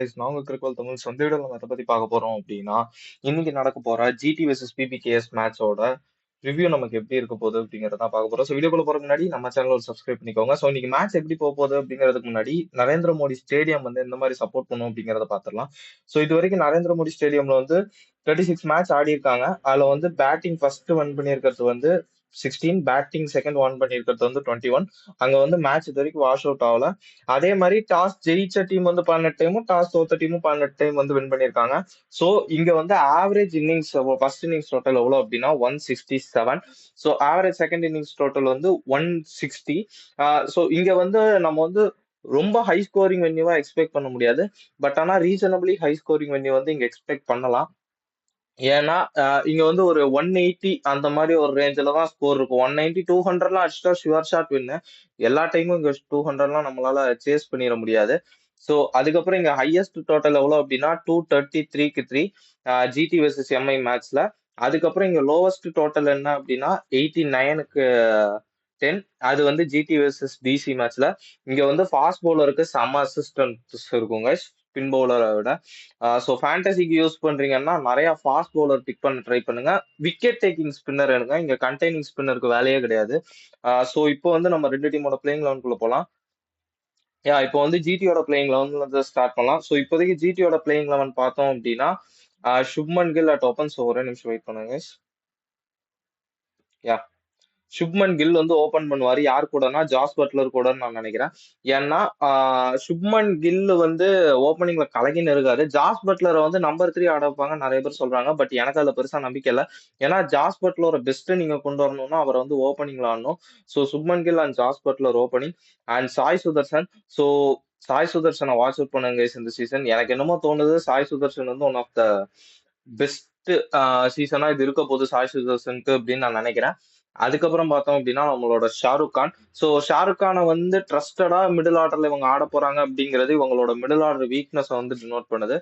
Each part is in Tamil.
நான் உங்க கிரிக்கெட் தமிழ் சொந்த வீடியோல நம்ம எதை பத்தி பார்க்க போறோம் அப்படின்னா, இன்னைக்கு நடக்க போற ஜிடி வெர்சஸ் பிபிகேஎஸ் மேட்சோட ரிவ்யூ நமக்கு எப்படி இருக்க போகுது அப்படிங்கறத தான் பார்க்க போறோம். ஸோ வீடியோக்குள்ள போறதுக்கு முன்னாடி நம்ம சேனல் ஒரு சப்ஸ்கிரைப் பண்ணிக்கோங்க. ஸோ இன்னைக்கு மேட்ச் எப்படி போக போகுது அப்படிங்கிறதுக்கு முன்னாடி நரேந்திர மோடி ஸ்டேடியம் வந்து எந்த மாதிரி சப்போர்ட் பண்ணும் அப்படிங்கறத பார்த்துடலாம். ஸோ இது வரைக்கும் நரேந்திர மோடி ஸ்டேடியம்ல வந்து 36 மேட்ச் ஆடி இருக்காங்க. அதுல வந்து பேட்டிங் ஃபர்ஸ்ட் வின் பண்ணியிருக்கிறது வந்து 16, பேட்டிங் செகண்ட் ஒன் பண்ணியிருக்கிறது வந்து 21. அங்க வந்து மேட்ச் இது வரைக்கும் வாஷ் அவுட் ஆகல. அதே மாதிரி டாஸ் ஜெயிச்ச டீம் வந்து 18 டைமும் டாஸ் தோத்த டீமும் 18 டைம் வந்து வின் பண்ணியிருக்காங்க. ஸோ இங்க வந்து average innings first innings total எவ்வளவு அப்படின்னா 167. So average second innings total வந்து 160. ஸோ இங்க வந்து நம்ம வந்து ரொம்ப ஹை ஸ்கோரிங் வென்யூவா எக்ஸ்பெக்ட் பண்ண முடியாது. பட் ஆனா ரீசனபிளி ஹை ஸ்கோரிங் வென்யூ வந்து இங்க எக்ஸ்பெக்ட் பண்ணலாம். ஏன்னா இங்க வந்து ஒரு 180 அந்த மாதிரி ஒரு ரேஞ்சில தான் ஸ்கோர் இருக்கும். 190 200 அடிச்சுட்டா ஷுவர் ஷாட் வின்னு. எல்லா டைமும் இங்க 200 நம்மளால சேஸ் பண்ணிட முடியாது. ஸோ அதுக்கப்புறம் இங்க ஹையஸ்ட் டோட்டல் எவ்வளவு அப்படின்னா 233க்கு 3 ஜிடி வெர்சஸ் எம்ஐ மேட்ச்ல. அதுக்கப்புறம் இங்க லோவஸ்ட் டோட்டல் என்ன அப்படின்னா 89க்கு 10. அது வந்து ஜிடி வெர்சஸ் டிசி மேட்ச்ல. இங்க வந்து ஃபாஸ்ட் பவுலருக்கு செம அசிஸ்டன்ஸ் இருக்குங்க ஸ்பின் பவுலரை விட. ஸோ ஃபேண்டசிக்கு யூஸ் பண்றீங்கன்னா நிறைய ஃபாஸ்ட் பவுலர் பிக் பண்ண ட்ரை பண்ணுங்க. விக்கெட் டேக்கிங் ஸ்பின்னர் எடுங்க. இங்க கண்டெய்னிங் ஸ்பின்னருக்கு வேலையே கிடையாது. ஸோ இப்போ வந்து நம்ம ரெண்டு டீமோட பிளேயிங் லெவனுக்குள்ள போலாம். இப்போ வந்து ஜிடியோட பிளேயிங் லெவன்ல இருந்து ஸ்டார்ட் பண்ணலாம். ஸோ இப்போதைக்கு ஜிடியோட பிளேயிங் லெவன் பார்த்தோம் அப்படின்னா Shubman Gill at open. So ஒரே நிமிஷம் வெயிட் பண்ணுங்க. யா சுப்மன் கில் வந்து ஓபன் பண்ணுவாரு. யார் கூடனா ஜாஸ் பட்லர் கூட நான் நினைக்கிறேன். ஏன்னா சுப்மன் கில் வந்து ஓப்பனிங்ல கலகின்னு இருக்காரு. ஜாஸ் பட்லரை வந்து நம்பர் 3 ஆட வைப்பாங்க நிறைய பேர் சொல்றாங்க. பட் எனக்கு அதுல பெருசா நம்பிக்கை இல்லை. ஏன்னா ஜாஸ் பட்லரோட பெஸ்ட் நீங்க கொண்டு வரணும்னா அவரை வந்து ஓப்பனிங்ல ஆடணும். So Shubman Gill and Jos Buttler opening and Sai Sudharsan. So Sai சுதர்சனை வாட்ச் அவுட் பண்ணுங்க guys இந்த சீசன். எனக்கு என்னமோ தோணுது சாய் சுதர்சன் வந்து ஒன் ஆஃப் த பெஸ்ட் சீசனா இது இருக்க போகுது சாய் சுதர்சனுக்கு அப்படின்னு நான் நினைக்கிறேன். அதுக்கப்புறம் பார்த்தோம் அப்படின்னா நம்மளோட ஷாருக் கான். ஸோ ஷாருக் கானை வந்து ட்ரஸ்டடா மிடில் ஆர்டர்ல இவங்க ஆட போறாங்க அப்படிங்கிறது இவங்களோட மிடில் ஆர்டர் வீக்னஸ் வந்து டினோட் பண்ணுது.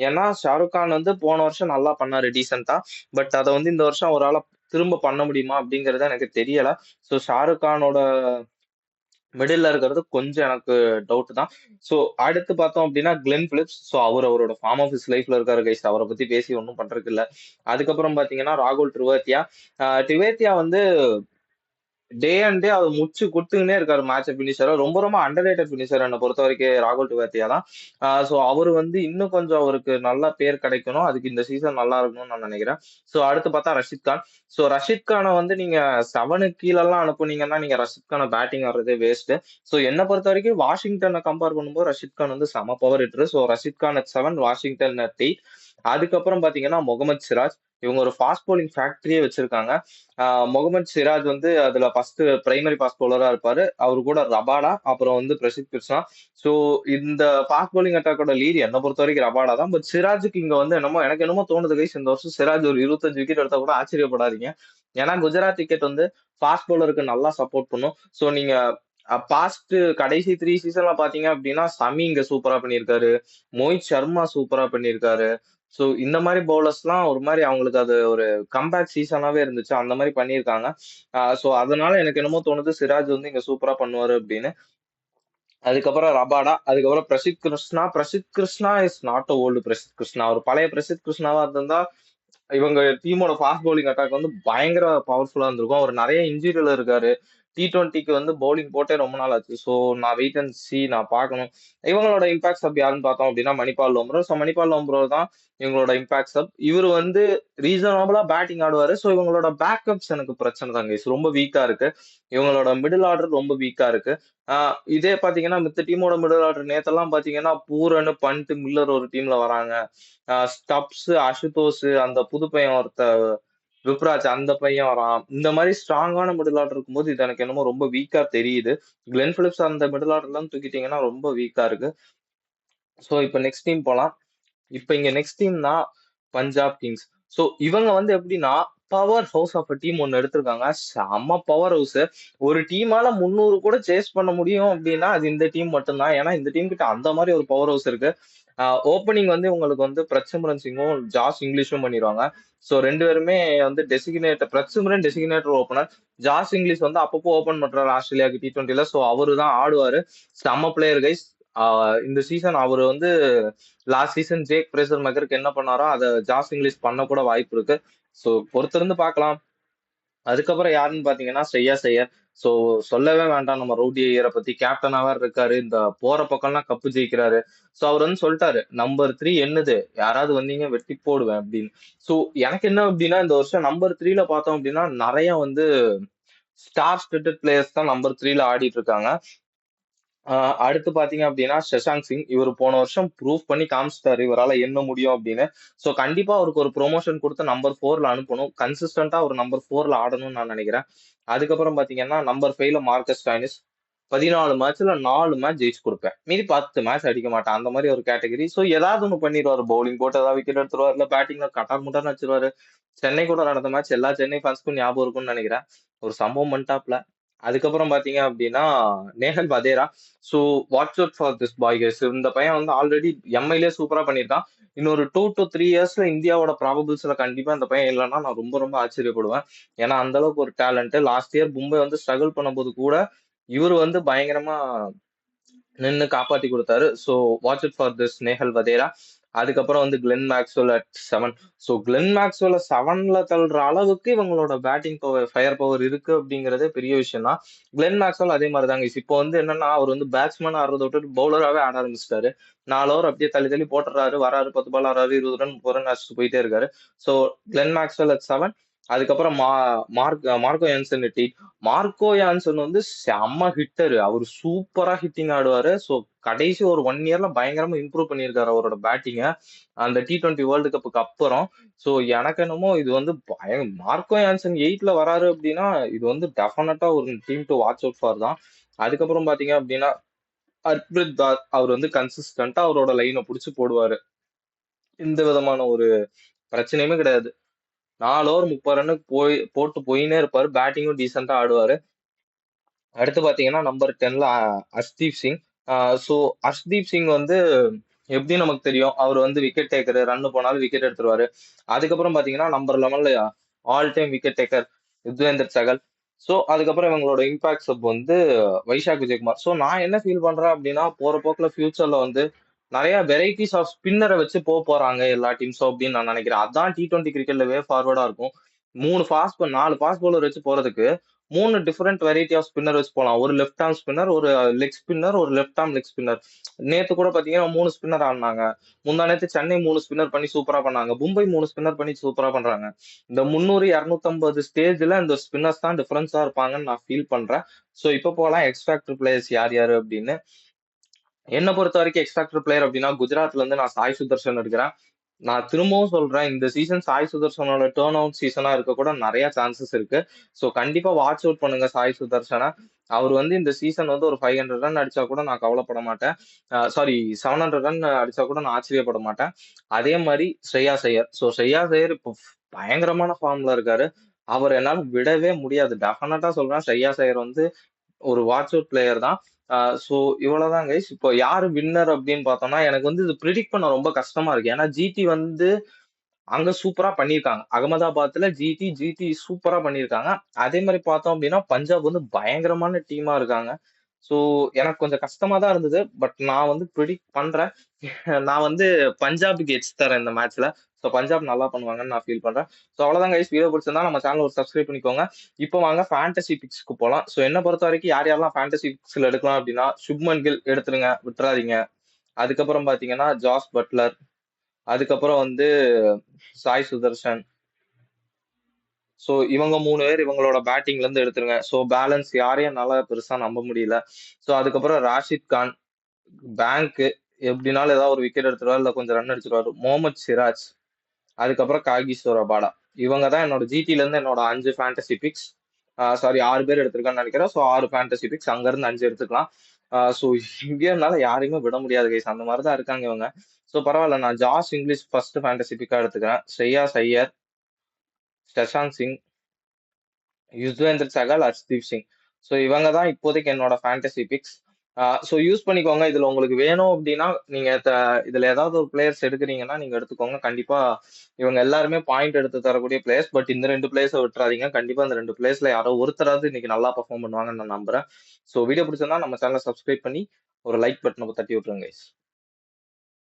ஏன்னா ஷாருக் கான் வந்து போன வருஷம் நல்லா பண்ணாரு டீசெண்டா. பட் அதை வந்து இந்த வருஷம் அவரால் திரும்ப பண்ண முடியுமா அப்படிங்கறது எனக்கு தெரியல. ஸோ ஷாருக் கானோட மிடில்ல இருக்கிறது கொஞ்சம் எனக்கு டவுட் தான். ஸோ அடுத்து பார்த்தோம் அப்படின்னா கிளென் பிலிப்ஸ். ஸோ அவரோட ஃபார்ம் ஆஃப் ஹிஸ் லைஃப்ல இருக்காரு கைஸ். அவரை பத்தி பேசி ஒன்றும் பண்றதுக்கு இல்ல. அதுக்கப்புறம் பாத்தீங்கன்னா ராகுல் ட்ரிவேத்தியா. டிவேத்தியா வந்து டே அண்ட் டே அவர் முடிச்சு கொடுத்துக்கினே இருக்காரு மேட்ச் பினிஷர். ரொம்ப ரொம்ப அண்டர் ரேட்டட் பினிஷர் என்னை பொறுத்த வரைக்கும் ராகுல் டிவேத்தியா தான். ஸோ அவர் வந்து இன்னும் கொஞ்சம் அவருக்கு நல்ல பேர் கிடைக்கணும். அதுக்கு இந்த சீசன் நல்லா இருக்கணும்னு நான் நினைக்கிறேன். ஸோ அடுத்து பார்த்தா ரஷித் கான். ஸோ ரஷித் கானை வந்து நீங்க 7க்கு கீழெல்லாம் அனுப்புனீங்கன்னா நீங்க ரஷித் கானை பேட்டிங் ஆடுறதே வேஸ்ட். ஸோ என்னை பொறுத்த வரைக்கும் வாஷிங்டனை கம்பேர் பண்ணும்போது ரஷித் கான் வந்து செம power hitter. So Rashid Khan at 7, Washington at 8. அதுக்கப்புறம் பாத்தீங்கன்னா முகமது சிராஜ். இவங்க ஒரு ஃபாஸ்ட் bowling ஃபேக்டரியே வச்சிருக்காங்க. முகமது சிராஜ் வந்து அதுல ஃபர்ஸ்ட் பிரைமரி ஃபாஸ்ட் பவுலரா இருப்பாரு. அவரு கூட ரபாடா, அப்புறம் வந்து பிரசித் கிருஷ்ணா. சோ இந்த ஃபாஸ்ட் bowling அட்டாக்கோட லீட் என்ன பொறுத்த வரைக்கும் ரபாடா தான். பட் சிராஜுக்கு இங்க வந்து எனக்கு என்னமோ தோணுது கைஸ், இந்த வருஷம் சிராஜ் ஒரு 25 விக்கெட் எடுத்தா கூட ஆச்சரியப்படாதீங்க. ஏன்னா குஜராத் கிரிக்கெட் வந்து ஃபாஸ்ட் பவுலருக்கு நல்லா சப்போர்ட் பண்ணும். சோ நீங்க பாஸ்ட் கடைசி 3 சீசன்ல பாத்தீங்க அப்படின்னா சமி இங்க சூப்பரா பண்ணியிருக்காரு. மோஹித் சர்மா சூப்பரா பண்ணியிருக்காரு. சோ இந்த மாதிரி பவுலர்ஸ் எல்லாம் ஒரு மாதிரி அவங்களுக்கு அது ஒரு கம்பேக் சீசனாவே இருந்துச்சு. அந்த மாதிரி பண்ணியிருக்காங்க. சோ அதனால எனக்கு என்னமோ தோணுது சிராஜ் வந்து இங்க சூப்பரா பண்ணுவாரு அப்படின்னு. அதுக்கப்புறம் ரபாடா, அதுக்கப்புறம் Prasidh Krishna. Prasidh Krishna is not a old Prasidh Krishna. ஒரு பழைய பிரசித் கிருஷ்ணாவா இருந்தா இவங்க டீமோட ஃபாஸ்ட் பவுலிங் அட்டாக் வந்து பயங்கர பவர்ஃபுல்லா இருந்திருக்கும். அவர் நிறைய இன்ஜுரியில இருக்காரு. T20க்கு வந்து பவுலிங் போட்டே ரொம்ப நாள் ஆச்சு. ஸோ நான் வெயிட் அண்ட் சி நான் பார்க்கணும். இவங்களோட இம்பாக்ட் சப் யாருன்னு பார்த்தோம் அப்படின்னா மணிபால் லோம்ப்ரோ. ஸோ மணிபால் லோம்ப்ரோ தான் இவங்களோட இம்பாக்ட் சப். இவர் வந்து ரீசனபிளா பேட்டிங் ஆடுவாரு. ஸோ இவங்களோட பேக்கப்ஸ் எனக்கு பிரச்சனை தாங்க. ரொம்ப வீக்கா இருக்கு. இவங்களோட மிடில் ஆர்டர் ரொம்ப வீக்கா இருக்கு. இதே பாத்தீங்கன்னா மித்த டீமோட மிடில் ஆர்டர் நேத்தெல்லாம் பாத்தீங்கன்னா பூரன், பண்ட், மில்லர் ஒரு டீம்ல வராங்க. ஸ்டப்ஸ், அசுதோஸ், அந்த புது பையன் ருப்ராஜ் அந்த பையன் வரான். இந்த மாதிரி ஸ்ட்ராங்கான மிடில் ஆர்டர் இருக்கும்போது இது எனக்கு என்னமோ ரொம்ப வீக்கா தெரியுது. கிளென் பிலிப்ஸ் அந்த மிடில் ஆர்டர்லாம் தூக்கிட்டீங்கன்னா ரொம்ப வீக்கா இருக்கு. சோ இப்ப நெக்ஸ்ட் டீம் போலாம். இப்ப இங்க நெக்ஸ்ட் டீம்னா பஞ்சாப் கிங்ஸ். சோ இவங்க வந்து எப்படின்னா பவர் ஹவுஸ் ஆஃப் டீம் ஒன்னு எடுத்திருக்காங்க. செம்ம பவர் ஹவுஸ். ஒரு டீமால 300 கூட சேஸ் பண்ண முடியும் அப்படின்னா அது இந்த டீம் மட்டும்தான். ஏன்னா இந்த டீம் கிட்ட அந்த மாதிரி ஒரு பவர் ஹவுஸ் இருக்கு. ஓப்பனிங் வந்து உங்களுக்கு வந்து பிரச்சமரன் சிங்கும் ஜாஸ் இங்கிலீஷும் பண்ணிடுவாங்க. சோ ரெண்டு பேருமே வந்து டெசிக்னேட்டர். பிரச்சமரன் டெசிக்னேட்டர் ஓப்பனர். ஜாஸ் இங்கிலீஷ் வந்து அப்பப்போ ஓபன் பண்றாரு ஆஸ்திரேலியாவுக்கு T20ல. சோ அவரு தான் ஆடுவாரு. செம்ம பிளேயர் கைஸ். இந்த சீசன் அவர் வந்து லாஸ்ட் சீசன் ஜேக் பிரேசர் மெக்கருக்கு என்ன பண்ணாரோ அதை ஜாஸ் இங்கிலீஷ் பண்ண கூட வாய்ப்பு இருக்கு. ஸோ பொறுத்திருந்து பார்க்கலாம். அதுக்கப்புறம் யாருன்னு பாத்தீங்கன்னா ஸ்ரேயா ஐயர். சோ சொல்லவே வேண்டாம், நம்ம ரவுடி ஐயரை பத்தி. கேப்டனாவே இருக்காரு, இந்த போற பக்கம்லாம் கப்பு ஜெயிக்கிறாரு. சோ அவர் வந்து சொல்லிட்டாரு, நம்பர் 3 என்னது, யாராவது வந்தீங்க வெட்டி போடுவேன் அப்படின்னு. சோ எனக்கு என்ன அப்படின்னா, இந்த வருஷம் நம்பர் 3ல பார்த்தோம் அப்படின்னா நிறைய வந்து ஸ்டார் ஸ்டட்டட் பிளேயர்ஸ் தான் நம்பர் 3ல ஆடிட்டு இருக்காங்க. அடுத்து பாத்தீங்க அப்படின்னா சஷாங்க் சிங். இவர் போன வருஷம் ப்ரூவ் பண்ணி காமிச்சிட்டாரு இவரால என்ன முடியும் அப்படின்னு. சோ கண்டிப்பா அவருக்கு ஒரு ப்ரொமோஷன் கொடுத்து நம்பர் 4ல அனுப்பணும். கன்சிஸ்டன்டா ஒரு நம்பர் 4ல ஆடணும்னு நான் நினைக்கிறேன். அதுக்கப்புறம் பாத்தீங்கன்னா நம்பர் 5ல மார்க்கஸ் ஸ்டாயினிஸ். 14 மேட்ச்ல 4 மேட்ச் ஜெயிச்சு கொடுப்பேன், மீதி 10 மேட்ச் அடிக்க மாட்டேன், அந்த மாதிரி ஒரு கேட்டகரி. சோ ஏதாவது ஒண்ணு பண்ணிடுவாரு, பவுலிங் போட்டு ஏதாவது விக்கெட் எடுத்துருவாரு, இல்ல பேட்டிங்ல கட்டார் முட்டார்னு வச்சிருவாரு. சென்னை கூட நடந்த மேட்ச் எல்லா சென்னை ஃபேன்ஸ்க்கும் ஞாபகம் இருக்கும்னு நினைக்கிறேன். ஒரு சம்பவம் பண்ணிட்டாப்ல. அதுக்கப்புறம் பாத்தீங்க அப்படின்னா Nehal Wadhera. So watch out for this boy guys. இந்த பையன் வந்து ஆல்ரெடி எம்ஐலே சூப்பரா பண்ணியிருக்கான். இன்னொரு 2 to 3 இயர்ஸ்ல இந்தியாவோட ப்ராபபிள்ஸ்ல கண்டிப்பா இந்த பையன் இல்லைன்னா நான் ரொம்ப ரொம்ப ஆச்சரியப்படுவேன். ஏன்னா அந்த அளவுக்கு ஒரு டேலண்ட். லாஸ்ட் இயர் மும்பை வந்து ஸ்ட்ரகிள் பண்ணும்போது கூட இவர் வந்து பயங்கரமா நின்னு காப்பாத்தி கொடுத்தாரு. So watch it for this Nehal Wadhera. அதுக்கப்புறம் வந்து Glenn Maxwell at 7. So Glenn Maxwell 7ல தள்ளுற அளவுக்கு இவங்களோட பேட்டிங் பவர், ஃபயர் பவர் இருக்கு அப்படிங்கறதே பெரிய விஷயம் தான். கிளென் மேக்ஸ்வெல் அதே மாதிரி தாங்க. இப்போ வந்து என்னன்னா, அவர் வந்து பேட்ஸ்மேன் ஆடுறத விட்டுட்டு பவுலராகவே ஆட ஆரம்பிச்சிட்டாரு. 4 ஓவர் அப்படியே தள்ளி தள்ளி போட்டுறாரு, வராரு, 10 பால் ஆறாரு, 20 ரன் 30 ரன் அடிச்சுட்டு போயிட்டே இருக்காரு. So Glenn Maxwell at 7. அதுக்கப்புறம் Marco Jansen at 8. Marco Jansen வந்து செம்ம ஹிட்டரு, அவர் சூப்பரா ஹிட்டிங் ஆடுவாரு. ஸோ கடைசி ஒரு 1 இயர்ல பயங்கரமா இம்ப்ரூவ் பண்ணியிருக்காரு அவரோட பேட்டிங்க, அந்த T20 வேர்ல்டு கப்புக்கு அப்புறம். ஸோ எனக்கு என்னமோ இது வந்து மார்க்கோ யான்சன் 8ல வராரு அப்படின்னா இது வந்து டெஃபினட்டா ஒரு team to watch out for தான். அதுக்கப்புறம் பாத்தீங்க அப்படின்னா ஹர்ப்ரீத் தார். அவர் வந்து கன்சிஸ்டன்டா அவரோட லைனை புடிச்சு போடுவாரு, எந்த விதமான ஒரு பிரச்சனையுமே கிடையாது. 4 ஓவர் 30 ரன்னுக்கு போட்டு போயினே இருப்பாரு, பேட்டிங்கும் டீசெண்டா ஆடுவாரு. அடுத்து பாத்தீங்கன்னா நம்பர் 10ல அர்ஷ்தீப் சிங். ஸோ அர்ஷ்தீப் சிங் வந்து எப்படி நமக்கு தெரியும், அவர் வந்து விக்கெட் டேக்கர், ரன் போனாலும் விக்கெட் எடுத்துருவாரு. அதுக்கப்புறம் பாத்தீங்கன்னா நம்பர் 11ல all time wicket taker Yuzvendra Chahal. So அதுக்கப்புறம் இவங்களோட இம்பாக்ட் சப் வந்து வைஷாக் விஜயகுமார். ஸோ நான் என்ன ஃபீல் பண்றேன் அப்படின்னா, போற போக்குல ஃபியூச்சர்ல வந்து நிறைய வெரைட்டிஸ் ஆஃப் ஸ்பின்னரை வச்சு போறாங்க எல்லா டீம்ஸும் அப்படின்னு நான் நினைக்கிறேன். அதான் T20 கிரிக்கெட்ல வே ஃபார்வர்டா இருக்கும். 4 ஃபாஸ்ட் பவுலர் வச்சு போறதுக்கு 3 டிஃபரெண்ட் வெரைட்டி ஆஃப் ஸ்பின்னர் வச்சு போலாம். ஒரு லெஃப்ட் ஆர்ம் ஸ்பின்னர், ஒரு லெக் ஸ்பின்னர், ஒரு லெஃப்ட் ஆர்ம் லெக் ஸ்பின்னர். நேத்து கூட பாத்தீங்கன்னா 3 ஸ்பின்னர் ஆடினாங்க. முந்தா நேத்து சென்னை 3 ஸ்பின்னர் பண்ணி சூப்பரா பண்ணாங்க, மும்பை 3 ஸ்பின்னர் பண்ணி சூப்பரா பண்றாங்க. இந்த 300 250 ஸ்டேஜ்ல இந்த ஸ்பின்னர்ஸ் தான் டிஃபரன்ஸா இருப்பாங்கன்னு நான் ஃபீல் பண்றேன். சோ இப்ப போலாம் எக்ஸ் ஃபேக்டர் பிளேயர்ஸ் யார் யாரு அப்படின்னு. என்ன பொறுத்த வரைக்கும் எக்ஸ் ஃபேக்டர் பிளேயர் அப்படின்னா, குஜராத்ல இருந்து நான் சாய் சுதர்ஷன் எடுக்கிறேன். நான் திரும்பவும் சொல்றேன், இந்த சீசன் சாய் சுதர்ஷனோட டேர்ன் அவுட் சீசனா இருக்க கூட நிறைய சான்சஸ் இருக்கு. சோ கண்டிப்பா வாட்ச் அவுட் பண்ணுங்க சாய் சுதர்ஷனை. அவர் வந்து இந்த சீசன் வந்து ஒரு 500 ரன் அடிச்சா கூட நான் கவலைப்பட மாட்டேன். சாரி, 700 ரன் அடிச்சா கூட நான் ஆச்சரியப்பட மாட்டேன். அதே மாதிரி ஸ்ரேயாஸ் ஐயர். சோ ஸ்ரேயாஸ் ஐயர் இப்போ பயங்கரமான ஃபார்ம்ல இருக்காரு. அவர் என்னால விடவே முடியாது. டெஃபினட்டா சொல்றேன், ஸ்ரேயாஸ் ஐயர் வந்து ஒரு வாட்ச் அவுட் பிளேயர் தான். சோ இவ்வளவுதான் கைஸ். இப்போ யாரு வின்னர் அப்படின்னு பார்த்தோம்னா, எனக்கு வந்து இது ப்ரிடிக்ட் பண்ண ரொம்ப கஷ்டமா இருக்கு. ஏன்னா ஜிடி வந்து அங்க சூப்பரா பண்ணியிருக்காங்க. அகமதாபாத்ல ஜிடி சூப்பரா பண்ணியிருக்காங்க. அதே மாதிரி பார்த்தோம் அப்படின்னா பஞ்சாப் வந்து பயங்கரமான டீமா இருக்காங்க. சோ எனக்கு கொஞ்சம் கஷ்டமா தான் இருந்தது. பட் நான் வந்து ப்ரிடிக்ட் பண்றேன். நான் வந்து பஞ்சாபுக்கு எட்ஜ் தரேன் இந்த மேட்ச்ல. சோ பஞ்சாப் நல்லா பண்ணுவாங்கன்னு நான் ஃபீல் பண்றேன். சோ அவ்வளவுதான் கைஸ். வீடியோ பிடிச்சிருந்தா நம்ம சேனல் ஒரு சப்ஸ்கிரைப் பண்ணிக்கோங்க. இப்போ வாங்க ஃபேண்டசி பிக்ஸ்க்கு போலாம். சோ என்ன பொறுத்த வரைக்கும் யார் யாரெல்லாம் ஃபேண்டசி பிக்ஸ்ல எடுக்கலாம் அப்படின்னா, சுப்மன் கில் எடுத்துருங்க, விட்டுறாதீங்க. அதுக்கப்புறம் பாத்தீங்கன்னா ஜாஸ் பட்லர். அதுக்கப்புறம் வந்து சாய் சுதர்ஷன். சோ இவங்க 3 பேர் இவங்களோட பேட்டிங்ல இருந்து எடுத்துருங்க. சோ பேலன்ஸ் யாரையும் என்னால பெருசா நம்ப முடியல. சோ அதுக்கப்புறம் ராஷித் கான் பேங்க், எப்படினாலும் ஏதாவது ஒரு விக்கெட் எடுத்துருவாரு, இல்ல கொஞ்சம் ரன் அடிச்சிருவாரு. முகமது சிராஜ், அதுக்கப்புறம் காகிசோ ரபாடா. இவங்க தான் என்னோட ஜிடில இருந்து என்னோட 5 ஃபேண்டசி பிக்ஸ். சாரி, 6 பேர் எடுத்திருக்கான்னு நினைக்கிறேன். சோ 6 ஃபேண்டசி பிக்ஸ், அங்க இருந்து 5 எடுத்துக்கலாம். சோ இங்கே என்னால யாரையுமே விட முடியாது கைஸ், அந்த மாதிரி தான் இருக்காங்க இவங்க. சோ பரவாயில்ல, நான் ஜாஸ் இங்கிலீஷ் ஃபர்ஸ்ட் ஃபேண்டசி பிக்கா எடுத்துக்கிறேன். ஸ்ரேயாஸ் ஐயர், சஷாங்க் சிங், யுஸ்வேந்தர் சகல், ஹர்ஷ்தீப் சிங். சோ இவங்க தான் இப்போதைக்கு என்னோட ஃபேண்டசி பிக்ஸ். ஸோ யூஸ் பண்ணிக்கோங்க. இதுல உங்களுக்கு வேணும் அப்டின்னா, நீங்க இதுல ஏதாவது ஒரு பிளேயர்ஸ் எடுக்குறீங்கன்னா, நீங்க எடுத்துக்கோங்க. கண்டிப்பா இவங்க எல்லாருமே பாயிண்ட் எடுத்து தரக்கூடிய பிளேயர்ஸ். பட் இந்த 2 பிளேயர்ஸ விட்றாதீங்க. கண்டிப்பா இந்த 2 பிளேயர்ஸ்ல யாரோ ஒருத்தராவது இன்னைக்கு நல்லா பெர்ஃபார்ம் பண்ணுவாங்கன்னு நான் நம்புறேன். ஸோ வீடியோ பிடிச்சிருந்தா நம்ம சேனல சப்ஸ்கிரைப் பண்ணி, ஒரு லைக் பட்டன தட்டி விட்டுருங்க கைஸ்.